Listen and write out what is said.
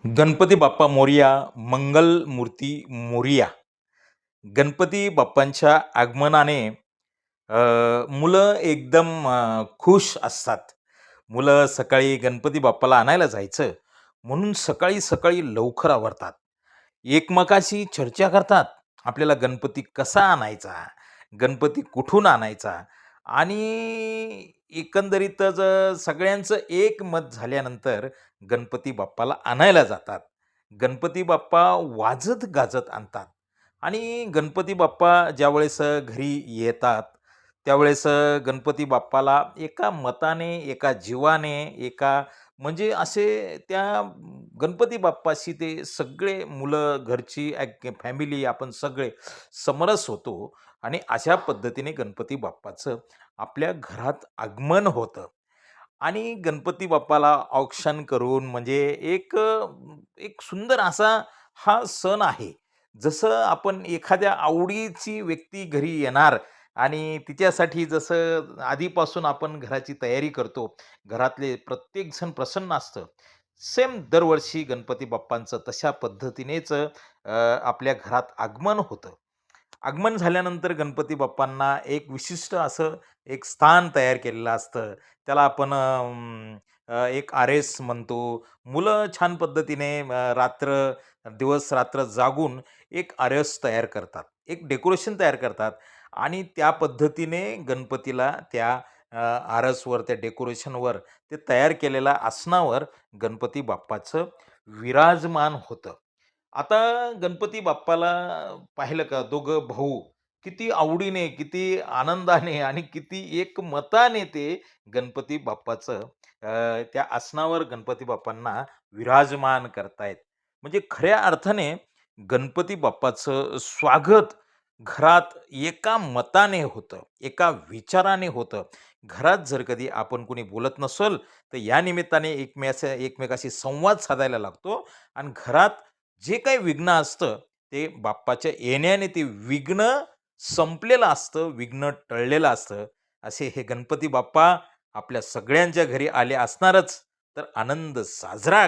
गणपती बाप्पा मोरया, मंगल मूर्ती मोरया. गणपती बाप्पांच्या आगमनाने अ, मुलं एकदम खुश असतात. मुलं सकाळी गणपती बाप्पाला आणायला जायचं म्हणून सकाळी-सकाळी लवकर आवरतात. एकमेकाशी चर्चा करतात. आपल्याला गणपती कसा आणायचा? गणपती कुठून आणायचा? आणि एकंदरीतच सगळ्यांचं एकमत झाल्यानंतर गणपती बाप्पाला आणायला जातात. गणपती बाप्पा वाजत-गाजत आणतात आणि गणपती बाप्पा ज्यावेळेस घरी येतात, त्यावेळेस गणपती बाप्पाला एका मताने, एका जीवाने, एका म्हणजे असे त्या गणपती बाप्पाशी ते सगळे मुलं, घरची फॅमिली आपण सगळे समरस होतो आणि अशा पद्धतीने गणपती बाप्पाचं आपल्या घरात आगमन होतं. आणि गणपती बाप्पाला औक्षण करून म्हणजे एक सुंदर असा हा सण आहे. जसं आपण एखाद्या आवडीची व्यक्ती घरी येणार आणि तिच्यासाठी जसं आधीपासून आपण घराची तयारी करतो, घरातले प्रत्येकजण प्रसन्न असतं. सेम दरवर्षी गणपती बाप्पांचं तशा पद्धतीनेच आपल्या घरात आगमन होतं. आगमन झाल्यानंतर गणपती बाप्पांना एक विशिष्ट असं एक स्थान तयार केलेलं असतं. त्याला आपण एक आरेस म्हणतो. मुलं छान पद्धतीने दिवस-रात्र जागून एक आरस तयार करतात. एक डेकोरेशन तयार करतात आणि त्या पद्धतीने गणपतीला त्या आरसवर, त्या डेकोरेशनवर, ते तयार केलेल्या आसनावर गणपती बाप्पाचं विराजमान होतं. आता गणपती बाप्पाला पाहिलं का दोघं भाऊ किती आवडीने, किती आनंदाने आणि किती एकमताने ते गणपती बाप्पाचं त्या आसनावर गणपती बाप्पांना विराजमान करतायत. म्हणजे खऱ्या अर्थाने गणपती बाप्पाचं स्वागत घरात एका मताने होतं, एका विचाराने होतं. घरात जर कधी आपण कोणी बोलत नसेल, तर या निमित्ताने एकमेकाशी संवाद साधायला लागतो आणि घरात जे काही विघ्न असतं, ते बाप्पाच्या येण्याने ते विघ्न संपलेलं असतं, विघ्न टळलेलं असतं. असे हे गणपती बाप्पा आपल्या सगळ्यांच्या घरी आले असणारच, तर आनंद साजरा